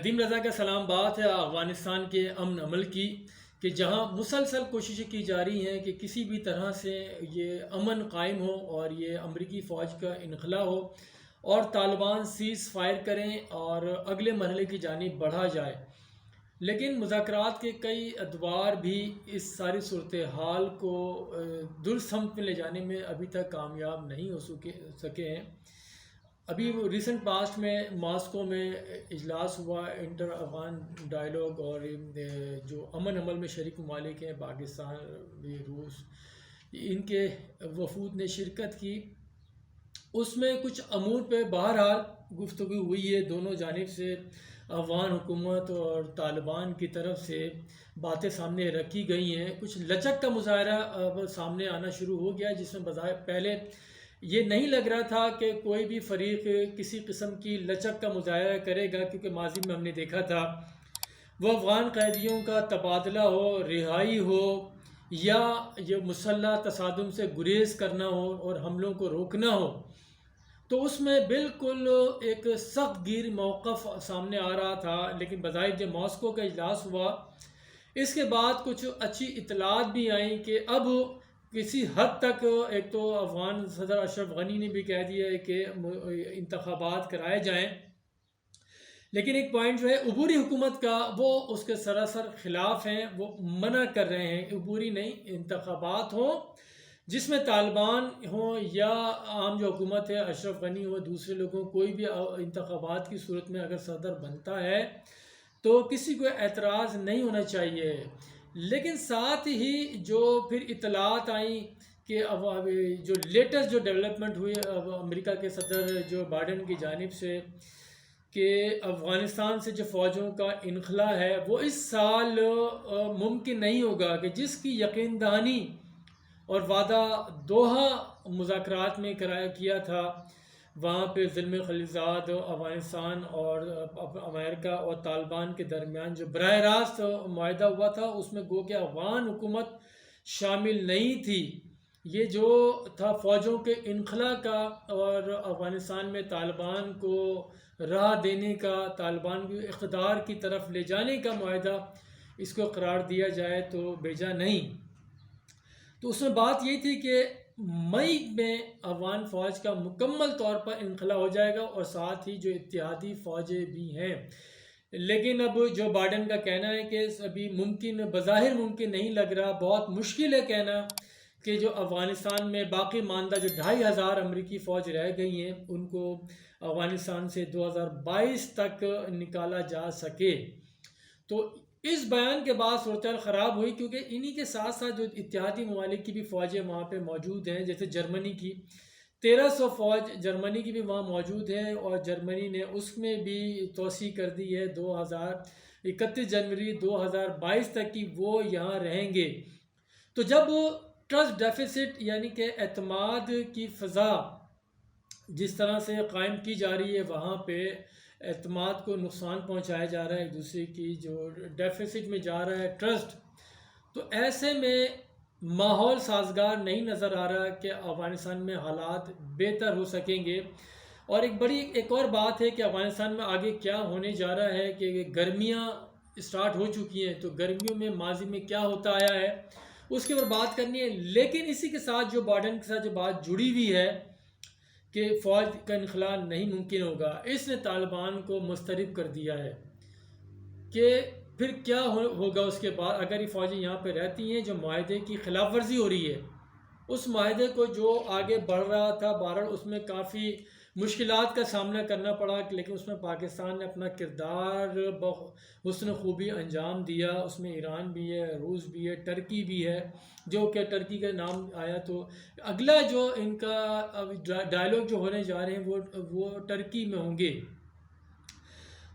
ندیم رضا کا سلام۔ بات ہے افغانستان کے امن عمل کی کہ جہاں مسلسل کوششیں کی جا رہی ہیں کہ کسی بھی طرح سے یہ امن قائم ہو اور یہ امریکی فوج کا انخلا ہو اور طالبان سیز فائر کریں اور اگلے مرحلے کی جانب بڑھا جائے۔ لیکن مذاکرات کے کئی ادوار بھی اس ساری صورتحال کو درست سمت میں لے جانے میں ابھی تک کامیاب نہیں ہو سکے ہیں۔ ابھی وہ ریسنٹ پاسٹ میں ماسکو میں اجلاس ہوا انٹر افغان ڈائیلاگ، اور جو امن عمل میں شریک ممالک ہیں پاکستان بھی، روس، ان کے وفود نے شرکت کی۔ اس میں کچھ امور پہ بہرحال گفتگو ہوئی ہے، دونوں جانب سے افغان حکومت اور طالبان کی طرف سے باتیں سامنے رکھی گئی ہیں۔ کچھ لچک کا مظاہرہ اب سامنے آنا شروع ہو گیا، جس میں پہلے یہ نہیں لگ رہا تھا کہ کوئی بھی فریق کسی قسم کی لچک کا مظاہرہ کرے گا، کیونکہ ماضی میں ہم نے دیکھا تھا وہ افغان قیدیوں کا تبادلہ ہو، رہائی ہو، یا یہ مسلح تصادم سے گریز کرنا ہو اور حملوں کو روکنا ہو، تو اس میں بالکل ایک سخت گیر موقف سامنے آ رہا تھا۔ لیکن بظاہر جب ماسکو کا اجلاس ہوا، اس کے بعد کچھ اچھی اطلاعات بھی آئیں کہ اب کسی حد تک ایک تو افغان صدر اشرف غنی نے بھی کہہ دیا ہے کہ انتخابات کرائے جائیں، لیکن ایک پوائنٹ جو ہے عبوری حکومت کا، وہ اس کے سراسر خلاف ہیں، وہ منع کر رہے ہیں عبوری نہیں، انتخابات ہوں جس میں طالبان ہوں یا عام جو حکومت ہے، اشرف غنی ہو، دوسرے لوگوں، کوئی بھی انتخابات کی صورت میں اگر صدر بنتا ہے تو کسی کو اعتراض نہیں ہونا چاہیے۔ لیکن ساتھ ہی جو پھر اطلاعات آئیں کہ اب جو لیٹسٹ جو ڈیولپمنٹ ہوئی امریکہ کے صدر جو بائیڈن کی جانب سے، کہ افغانستان سے جو فوجوں کا انخلا ہے وہ اس سال ممکن نہیں ہوگا، کہ جس کی یقین دہانی اور وعدہ دوحہ مذاکرات میں کیا تھا، وہاں پہ ضلع خلیلزاد افغانستان اور امریکہ اور طالبان کے درمیان جو براہ راست معاہدہ ہوا تھا، اس میں گو کہ افغان حکومت شامل نہیں تھی۔ یہ جو تھا فوجوں کے انخلا کا اور افغانستان میں طالبان کو راہ دینے کا، طالبان کو اقتدار کی طرف لے جانے کا معاہدہ، اس کو قرار دیا جائے تو بیجا نہیں۔ تو اس میں بات یہ تھی کہ مئی میں افغان فوج کا مکمل طور پر انخلا ہو جائے گا، اور ساتھ ہی جو اتحادی فوجیں بھی ہیں۔ لیکن اب جو بائیڈن کا کہنا ہے کہ ابھی بظاہر ممکن نہیں لگ رہا، بہت مشکل ہے کہنا کہ جو افغانستان میں باقی ماندہ جو 2500 امریکی فوج رہ گئی ہیں ان کو افغانستان سے 2022 تک نکالا جا سکے۔ تو اس بیان کے بعد صورتحال خراب ہوئی، کیونکہ انہی کے ساتھ ساتھ جو اتحادی ممالک کی بھی فوجیں وہاں پہ موجود ہیں، جیسے جرمنی کی 1300 فوج جرمنی کی بھی وہاں موجود ہے، اور جرمنی نے اس میں بھی توسیع کر دی ہے 31 جنوری 2022 تک کی وہ یہاں رہیں گے۔ تو جب ٹرسٹ ڈیفیسٹ یعنی کہ اعتماد کی فضا جس طرح سے قائم کی جا رہی ہے، وہاں پہ اعتماد کو نقصان پہنچایا جا رہا ہے، ایک دوسرے کی جو ڈیفیسٹ میں جا رہا ہے ٹرسٹ، تو ایسے میں ماحول سازگار نہیں نظر آ رہا کہ افغانستان میں حالات بہتر ہو سکیں گے۔ اور ایک اور بات ہے کہ افغانستان میں آگے کیا ہونے جا رہا ہے کہ گرمیاں سٹارٹ ہو چکی ہیں، تو گرمیوں میں ماضی میں کیا ہوتا آیا ہے اس کے اوپر بات کرنی ہے۔ لیکن اسی کے ساتھ جو بائیڈن کے ساتھ جو بات جڑی ہوئی ہے کہ فوج کا انخلا نہیں ممکن ہوگا، اس نے طالبان کو مضطرب کر دیا ہے کہ پھر کیا ہوگا اس کے بعد اگر یہ فوجیں یہاں پہ رہتی ہیں۔ جو معاہدے کی خلاف ورزی ہو رہی ہے، اس معاہدے کو جو آگے بڑھ رہا تھا بہرحال اس میں کافی مشکلات کا سامنا کرنا پڑا، لیکن اس میں پاکستان نے اپنا کردار بحسن خوبی انجام دیا۔ اس میں ایران بھی ہے، روس بھی ہے، ٹرکی بھی ہے، جو کہ ٹرکی کا نام آیا تو اگلا جو ان کا ڈائیلاگ جو ہونے جا رہے ہیں وہ ٹرکی میں ہوں گے۔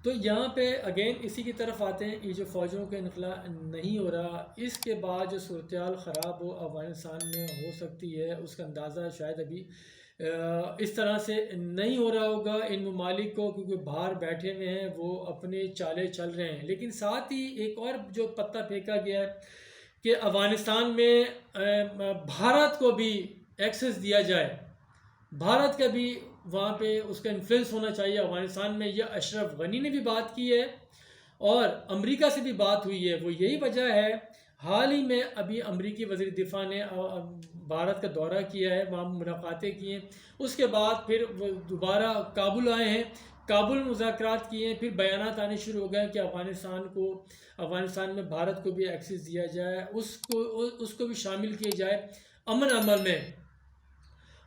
تو یہاں پہ اگین اسی کی طرف آتے ہیں، یہ جو فوجوں کا انخلا نہیں ہو رہا، اس کے بعد جو صورتحال خراب ہو افغانستان میں ہو سکتی ہے، اس کا اندازہ شاید ابھی اس طرح سے نہیں ہو رہا ہوگا ان ممالک کو، کیونکہ باہر بیٹھے ہوئے ہیں، وہ اپنے چالے چل رہے ہیں۔ لیکن ساتھ ہی ایک اور جو پتہ پھینکا گیا ہے کہ افغانستان میں بھارت کو بھی ایکسس دیا جائے، بھارت کا بھی وہاں پہ اس کا انفلوئنس ہونا چاہیے افغانستان میں. یہ اشرف غنی نے بھی بات کی ہے اور امریکہ سے بھی بات ہوئی ہے. وہ یہی وجہ ہے حال ہی میں ابھی امریکی وزیر دفاع نے بھارت کا دورہ کیا ہے، وہاں ملاقاتیں کی ہیں. اس کے بعد پھر وہ دوبارہ کابل آئے ہیں، کابل میں مذاکرات کیے ہیں. پھر بیانات آنے شروع ہو گئے ہیں کہ افغانستان میں بھارت کو بھی ایکسیس دیا جائے، اس کو بھی شامل کیا جائے امن عمل میں.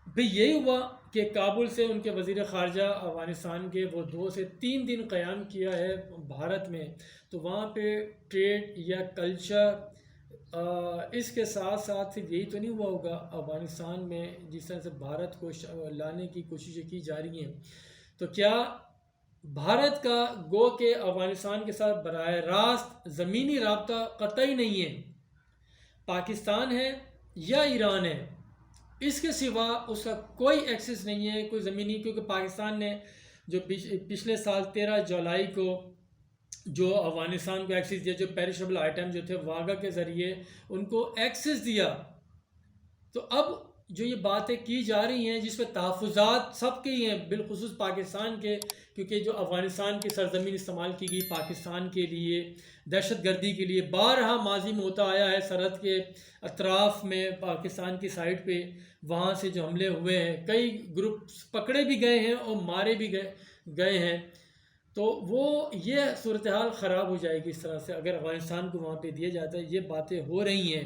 بھی یہی ہوا کہ کابل سے ان کے وزیر خارجہ افغانستان کے وہ 2 سے 3 دن قیام کیا ہے بھارت میں. تو وہاں پہ ٹریڈ یا کلچر، اس کے ساتھ ساتھ صرف یہی تو نہیں ہوا ہوگا. افغانستان میں جس طرح سے بھارت کو لانے کی کوششیں کی جا رہی ہیں، تو کیا بھارت کا گو کہ افغانستان کے ساتھ براہ راست زمینی رابطہ قطعی نہیں ہے، پاکستان ہے یا ایران ہے، اس کے سوا اس کا کوئی ایکسس نہیں ہے کوئی زمینی. کیونکہ پاکستان نے جو پچھلے سال 13 جولائی کو جو افغانستان کو ایکسس دیا، جو پیریشبل آئٹم جو تھے واگا کے ذریعے ان کو ایکسس دیا. تو اب جو یہ باتیں کی جا رہی ہیں جس پہ تحفظات سب کے ہی ہیں، بالخصوص پاکستان کے، کیونکہ جو افغانستان کی سرزمین استعمال کی گئی پاکستان کے لیے دہشت گردی کے لیے، بارہا ماضی میں ہوتا آیا ہے. سرحد کے اطراف میں پاکستان کی سائٹ پہ وہاں سے جو حملے ہوئے ہیں، کئی گروپ پکڑے بھی گئے ہیں اور مارے بھی گئے ہیں. تو وہ یہ صورتحال خراب ہو جائے گی اس طرح سے اگر افغانستان کو وہاں پہ دیا جاتا ہے. یہ باتیں ہو رہی ہیں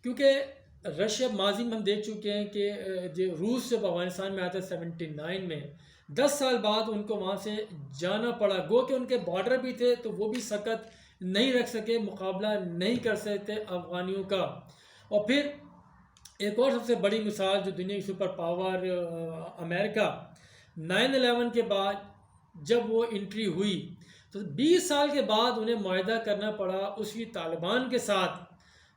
کیونکہ رشیا ماضی میں ہم دیکھ چکے ہیں کہ جو روس جب افغانستان میں آتا ہے 79 میں، 10 سال بعد ان کو وہاں سے جانا پڑا. گو کہ ان کے بارڈر بھی تھے تو وہ بھی سخت نہیں رکھ سکے، مقابلہ نہیں کر سکتے افغانیوں کا. اور پھر ایک اور سب سے بڑی مثال جو دنیا کی سپر پاور امریکہ، 9/11 کے بعد جب وہ انٹری ہوئی تو 20 سال کے بعد انہیں معاہدہ کرنا پڑا اس کی طالبان کے ساتھ،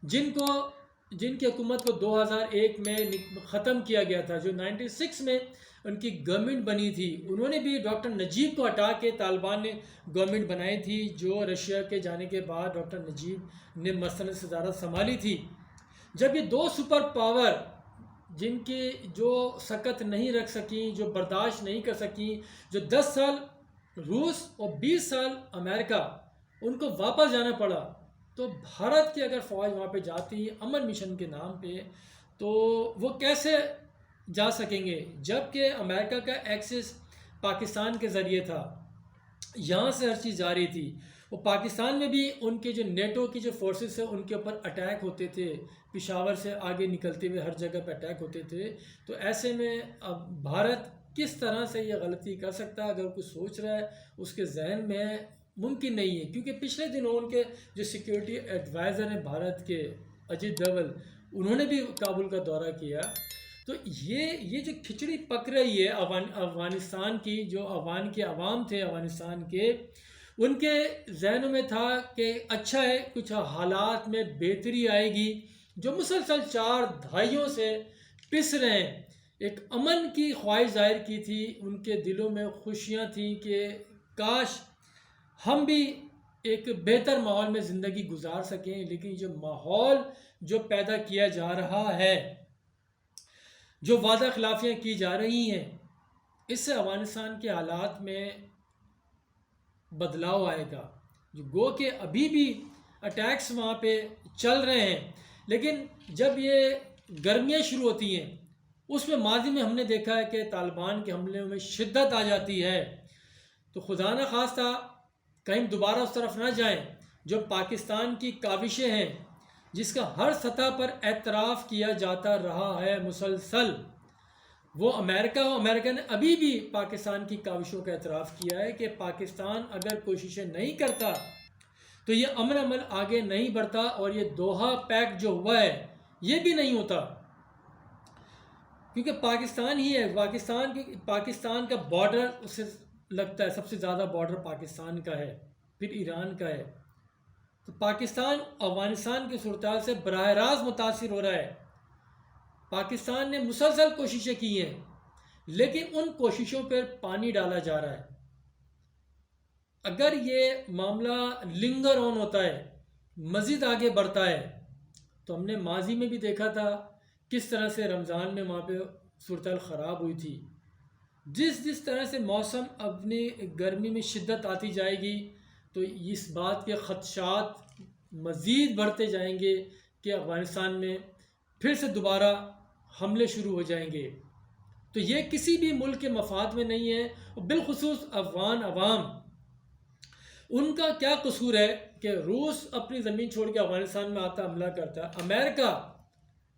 جن کی حکومت کو 2001 میں ختم کیا گیا تھا، جو 96 میں ان کی گورنمنٹ بنی تھی. انہوں نے بھی ڈاکٹر نجیب کو ہٹا کے طالبان نے گورنمنٹ بنائی تھی، جو رشیا کے جانے کے بعد ڈاکٹر نجیب نے مسند صدارت سنبھالی تھی. جب یہ 2 سپر پاور جن کی جو سکت نہیں رکھ سکیں، جو برداشت نہیں کر سکیں، جو 10 سال روس اور 20 سال امریکہ، ان کو واپس جانا پڑا، تو بھارت کی اگر فوج وہاں پہ جاتی امن مشن کے نام پہ تو وہ کیسے جا سکیں گے؟ جبکہ امریکہ کا ایکسس پاکستان کے ذریعے تھا، یہاں سے ہر چیز جاری تھی. وہ پاکستان میں بھی ان کے جو نیٹو کی جو فورسز ہیں ان کے اوپر اٹیک ہوتے تھے، پشاور سے آگے نکلتے ہوئے ہر جگہ پہ اٹیک ہوتے تھے. تو ایسے میں اب بھارت کس طرح سے یہ غلطی کر سکتا ہے؟ اگر کوئی سوچ رہا ہے اس کے ذہن میں ممکن نہیں ہے، کیونکہ پچھلے دنوں ان کے جو سیکیورٹی ایڈوائزر ہیں بھارت کے، اجیت ڈوبل، انہوں نے بھی کابل کا دورہ کیا. تو یہ جو کھچڑی پک رہی ہے افغانستان کی، جو عوام تھے افغانستان کے، ان کے ذہنوں میں تھا کہ اچھا ہے کچھ حالات میں بہتری آئے گی، جو مسلسل 4 دہائیوں سے پس رہے ہیں. ایک امن کی خواہش ظاہر کی تھی، ان کے دلوں میں خوشیاں تھیں کہ کاش ہم بھی ایک بہتر ماحول میں زندگی گزار سکیں. لیکن جو ماحول جو پیدا کیا جا رہا ہے، جو وعدہ خلافیاں کی جا رہی ہیں، اس سے افغانستان کے حالات میں بدلاؤ آئے گا. جو گو کہ ابھی بھی اٹیکس وہاں پہ چل رہے ہیں، لیکن جب یہ گرمیاں شروع ہوتی ہیں، اس میں ماضی میں ہم نے دیکھا ہے کہ طالبان کے حملوں میں شدت آ جاتی ہے. تو خدا نہ خواستہ کہیں دوبارہ اس طرف نہ جائیں. جو پاکستان کی کاوشیں ہیں جس کا ہر سطح پر اعتراف کیا جاتا رہا ہے مسلسل، وہ امریکہ نے ابھی بھی پاکستان کی کاوشوں کا اعتراف کیا ہے کہ پاکستان اگر کوششیں نہیں کرتا تو یہ امن عمل آگے نہیں بڑھتا، اور یہ دوحہ پیکٹ جو ہوا ہے یہ بھی نہیں ہوتا. کیونکہ پاکستان ہی ہے، پاکستان کا بارڈر اسے لگتا ہے سب سے زیادہ بارڈر پاکستان کا ہے، پھر ایران کا ہے. تو پاکستان افغانستان کی صورتحال سے براہ راست متاثر ہو رہا ہے. پاکستان نے مسلسل کوششیں کی ہیں، لیکن ان کوششوں پر پانی ڈالا جا رہا ہے. اگر یہ معاملہ لنگر آن ہوتا ہے، مزید آگے بڑھتا ہے، تو ہم نے ماضی میں بھی دیکھا تھا کس طرح سے رمضان میں وہاں پہ صورتحال خراب ہوئی تھی، جس طرح سے موسم اپنی گرمی میں شدت آتی جائے گی تو اس بات کے خدشات مزید بڑھتے جائیں گے کہ افغانستان میں پھر سے دوبارہ حملے شروع ہو جائیں گے۔ تو یہ کسی بھی ملک کے مفاد میں نہیں ہے، اور بالخصوص افغان عوام، ان کا کیا قصور ہے کہ روس اپنی زمین چھوڑ کے افغانستان میں آتا حملہ کرتا ہے، امریکہ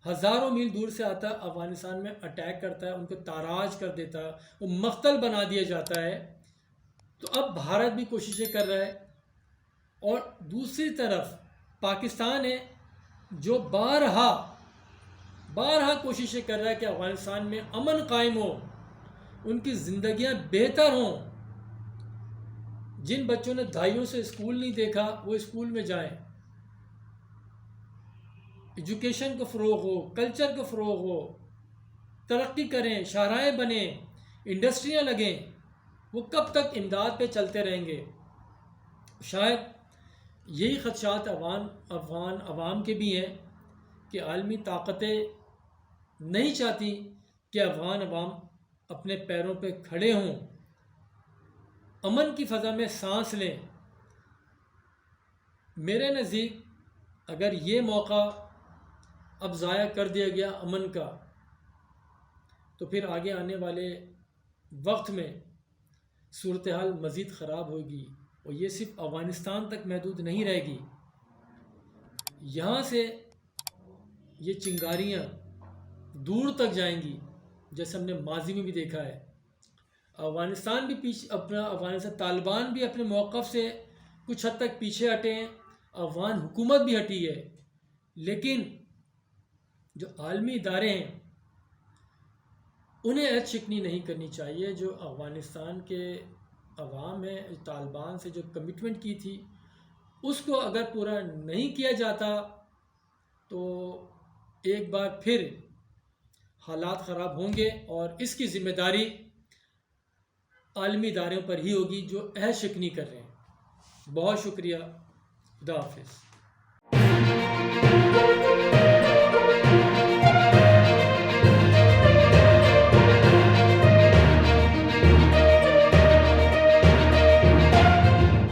ہزاروں میل دور سے آتا ہے افغانستان میں اٹیک کرتا ہے، ان کو تاراج کر دیتا ہے، وہ مقتل بنا دیا جاتا ہے۔ تو اب بھارت بھی کوششیں کر رہا ہے، اور دوسری طرف پاکستان ہے جو بارہا کوششیں کر رہا ہے کہ افغانستان میں امن قائم ہو، ان کی زندگیاں بہتر ہوں۔ جن بچوں نے دہائیوں سے اسکول نہیں دیکھا وہ اسکول میں جائیں، ایجوکیشن کو فروغ ہو، کلچر کو فروغ ہو، ترقی کریں، شاہراہیں بنیں، انڈسٹریاں لگیں۔ وہ کب تک امداد پہ چلتے رہیں گے؟ شاید یہی خدشات افغان عوام کے بھی ہیں کہ عالمی طاقتیں نہیں چاہتی کہ افغان عوام اپنے پیروں پہ کھڑے ہوں، امن کی فضا میں سانس لیں۔ میرے نزدیک اگر یہ موقع اب ضائع کر دیا گیا امن کا، تو پھر آگے آنے والے وقت میں صورتحال مزید خراب ہوگی، اور یہ صرف افغانستان تک محدود نہیں رہے گی۔ یہاں سے یہ چنگاریاں دور تک جائیں گی، جیسے ہم نے ماضی میں بھی دیکھا ہے۔ افغانستان بھی افغانستان طالبان بھی اپنے موقف سے کچھ حد تک پیچھے ہٹے ہیں، افغان حکومت بھی ہٹی ہے، لیکن جو عالمی ادارے ہیں انہیں عہد شکنی نہیں کرنی چاہیے۔ جو افغانستان کے عوام ہیں، طالبان سے جو کمٹمنٹ کی تھی اس کو اگر پورا نہیں کیا جاتا تو ایک بار پھر حالات خراب ہوں گے، اور اس کی ذمہ داری عالمی اداروں پر ہی ہوگی جو عہد شکنی کر رہے ہیں۔ بہت شکریہ، خدا حافظ۔